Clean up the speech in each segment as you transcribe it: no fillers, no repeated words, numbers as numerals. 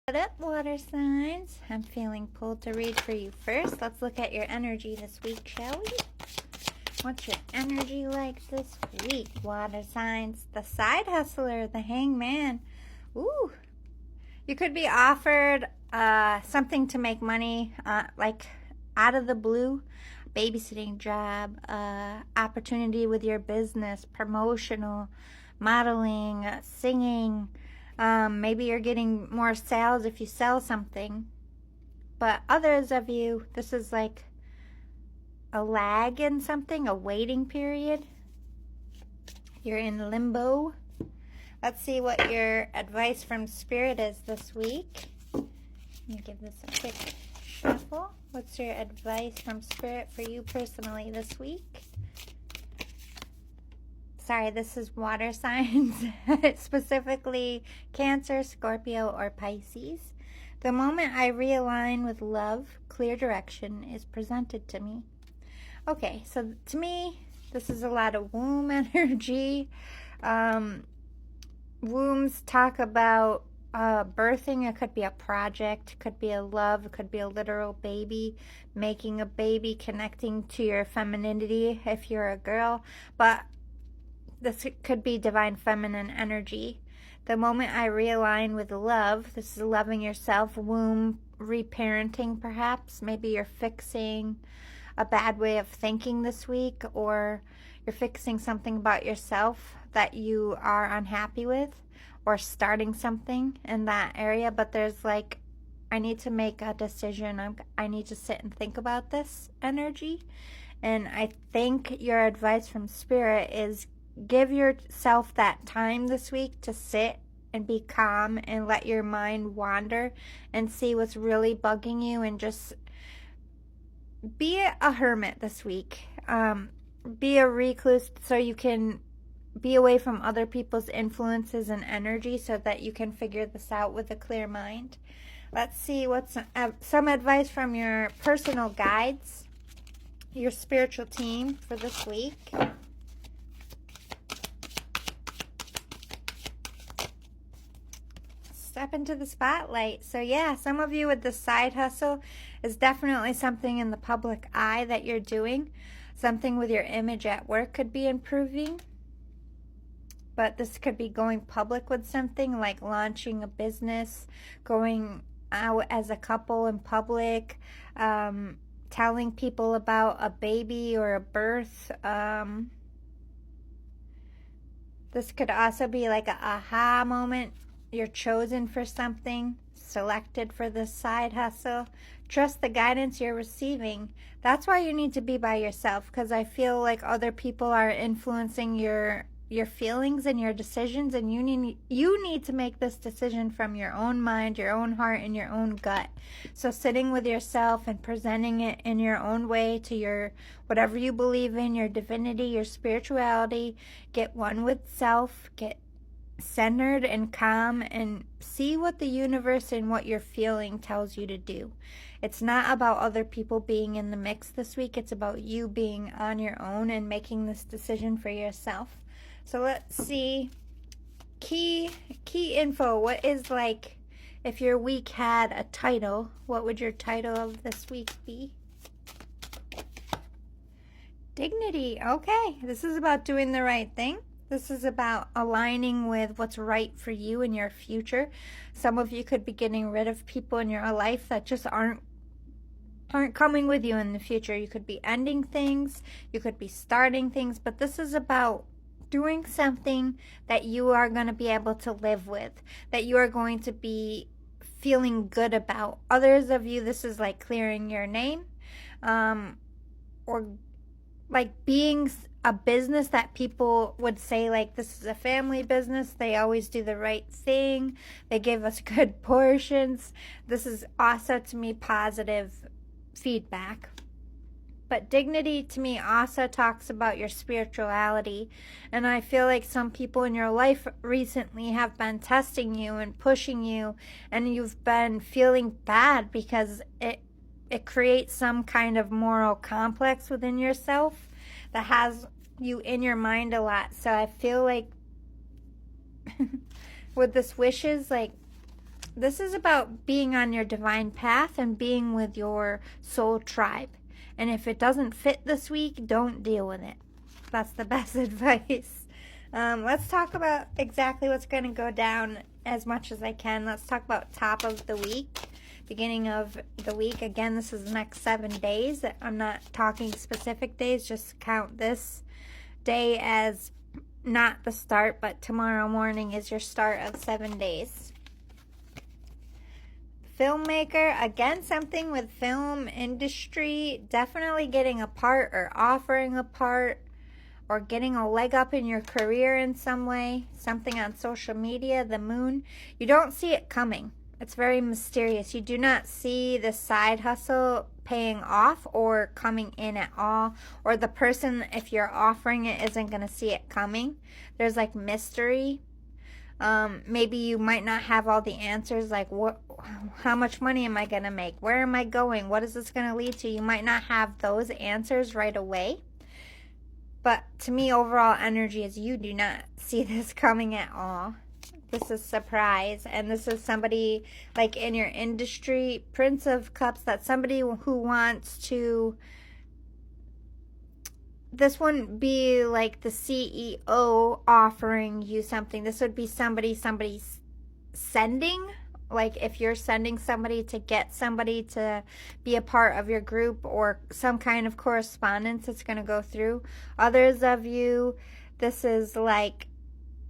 What up, water signs? I'm feeling pulled to read for you first. Let's look at your energy this week, shall we? What's your energy like this week, water signs? The side hustler, the hangman. Ooh. You could be offered something to make money, like out of the blue. Babysitting job, opportunity with your business, promotional, modeling, singing. Maybe you're getting more sales if you sell something. But others of you, this is like a lag in something, a waiting period. You're in limbo. Let's see what your advice from Spirit is this week. Let me give this a quick shuffle. What's your advice from Spirit for you personally this week? Sorry, this is water signs, specifically Cancer, Scorpio, or Pisces. The moment I realign with love, clear direction is presented to me. Okay, so to me, this is a lot of womb energy. Wombs talk about birthing. It could be a project, it could be a love, it could be a literal baby, making a baby, connecting to your femininity if you're a girl. But this could be divine feminine energy. The moment I realign with love, this is loving yourself, womb, reparenting perhaps. Maybe you're fixing a bad way of thinking this week, or you're fixing something about yourself that you are unhappy with, or starting something in that area. But there's like, I need to make a decision. I need to sit and think about this energy. And I think your advice from Spirit is give yourself that time this week to sit and be calm and let your mind wander and see what's really bugging you, and just be a hermit this week. Be a recluse so you can be away from other people's influences and energy so that you can figure this out with a clear mind. Let's see what's some advice from your personal guides, your spiritual team for this week. Step into the spotlight. So yeah, some of you with the side hustle is definitely something in the public eye that you're doing. Something with your image at work could be improving. But this could be going public with something, like launching a business, going out as a couple in public, telling people about a baby or a birth. This could also be like an aha moment. You're chosen for something, selected for this side hustle. Trust the guidance you're receiving. That's why you need to be by yourself, because I feel like other people are influencing your feelings and your decisions, and you need to make this decision from your own mind, your own heart, and your own gut. So sitting with yourself and presenting it in your own way to your whatever you believe in, your divinity, your spirituality. Get one with self, get centered and calm, and see what the universe and what you're feeling tells you to do. It's not about other people being in the mix this week. It's about you being on your own and making this decision for yourself. So let's see. Key info. What is, like, if your week had a title, what would your title of this week be? Dignity. Okay. This is about doing the right thing. This is about aligning with what's right for you in your future. Some of you could be getting rid of people in your life that just aren't coming with you in the future. You could be ending things. You could be starting things. But this is about doing something that you are going to be able to live with, that you are going to be feeling good about. Others of you, this is like clearing your name, or like being a business that people would say, like, this is a family business. They always do the right thing. They give us good portions. This is also, to me, positive feedback. But dignity to me also talks about your spirituality. And I feel like some people in your life recently have been testing you and pushing you, and you've been feeling bad because it creates some kind of moral complex within yourself that has you in your mind a lot. So I feel like with this wishes, like, This is about being on your divine path and being with your soul tribe. And if it doesn't fit this week, don't deal with it. That's the best advice. Let's talk about exactly what's going to go down as much as I can. Let's talk about top of the week, beginning of the week. Again, this is the next 7 days. I'm not talking specific days. Just count this day as not the start, but tomorrow morning is your start of 7 days. Filmmaker, again, something with film industry, definitely getting a part or offering a part or getting a leg up in your career in some way. Something on social media, the moon. You don't see it coming. It's very mysterious. You do not see the side hustle paying off or coming in at all, or the person, if you're offering it, isn't going to see it coming. There's like mystery. Maybe you might not have all the answers, like how much money am I going to make? Where am I going? What is this going to lead to? You might not have those answers right away. But to me, overall energy is you do not see this coming at all. This is surprise. And this is somebody like in your industry, Prince of Cups, that's somebody who wants to... This wouldn't be like the CEO offering you something. This would be somebody's sending. Like if you're sending somebody to get somebody to be a part of your group or some kind of correspondence that's going to go through. Others of you, this is like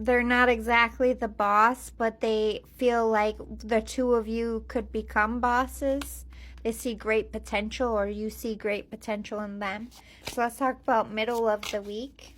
they're not exactly the boss, but they feel like the two of you could become bosses. They see great potential, or you see great potential in them. So let's talk about middle of the week.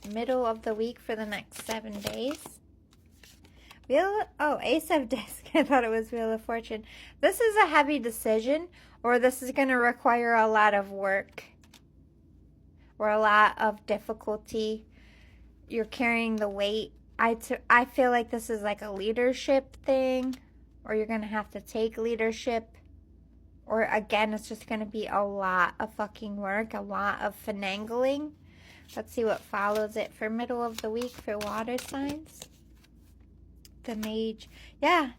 Middle of the week for the next 7 days. Ace of Discs. I thought it was Wheel of Fortune. This is a heavy decision, or this is going to require a lot of work or a lot of difficulty. You're carrying the weight. I feel like this is like a leadership thing, or you're going to have to take leadership. Or again, it's just going to be a lot of fucking work, a lot of finagling. Let's see what follows it for middle of the week for water signs. The Mage. Yeah,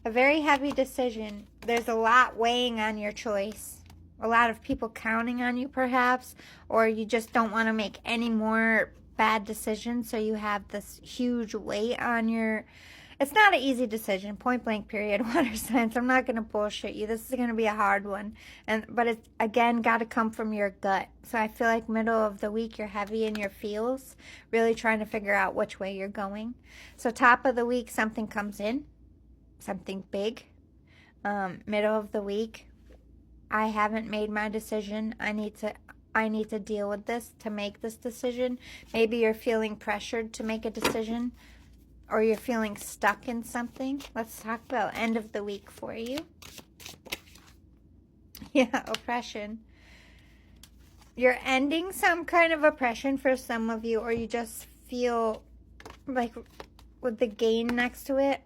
a very heavy decision. There's a lot weighing on your choice. A lot of people counting on you perhaps, or you just don't want to make any more bad decisions, so you have this huge weight on your... It's not an easy decision, point blank period, water signs. I'm not going to bullshit you. This is going to be a hard one. But it's, again, got to come from your gut. So I feel like middle of the week, you're heavy in your feels, really trying to figure out which way you're going. So top of the week, something comes in, something big. Middle of the week, I haven't made my decision. I need to deal with this to make this decision. Maybe you're feeling pressured to make a decision, or you're feeling stuck in something. Let's talk about end of the week for you. Yeah, oppression. You're ending some kind of oppression for some of you, or you just feel like with the gain next to it,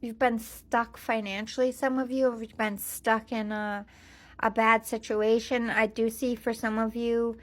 you've been stuck financially. Some of you have been stuck in a bad situation. I do see for some of you,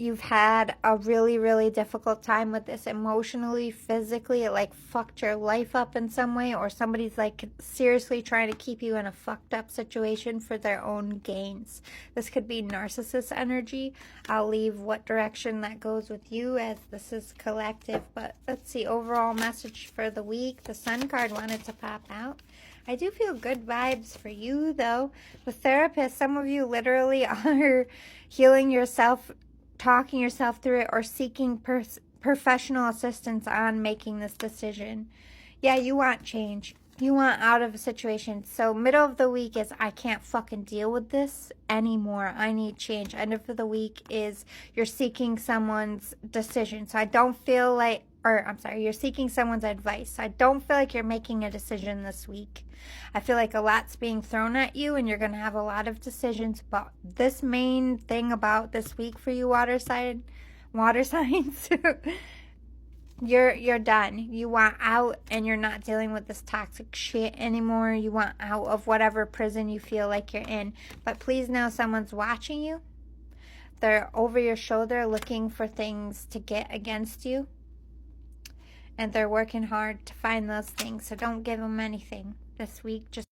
you've had a really, really difficult time with this emotionally, physically. It like fucked your life up in some way, or somebody's like seriously trying to keep you in a fucked up situation for their own gains. This could be narcissist energy. I'll leave what direction that goes with you, as this is collective. But let's see, overall message for the week. The Sun card wanted to pop out. I do feel good vibes for you though. The therapist, some of you literally are healing yourself, talking yourself through it, or seeking professional assistance on making this decision. Yeah, you want change. You want out of a situation. So middle of the week is, I can't fucking deal with this anymore. I need change. End of the week is you're seeking someone's decision. So I don't feel like, you're seeking someone's advice. So I don't feel like you're making a decision this week. I feel like a lot's being thrown at you, and you're going to have a lot of decisions. But this main thing about this week for you, water signs, you're done. You want out, and you're not dealing with this toxic shit anymore. You want out of whatever prison you feel like you're in. But please know someone's watching you. They're over your shoulder looking for things to get against you. and they're working hard to find those things. So don't give them anything this week. Just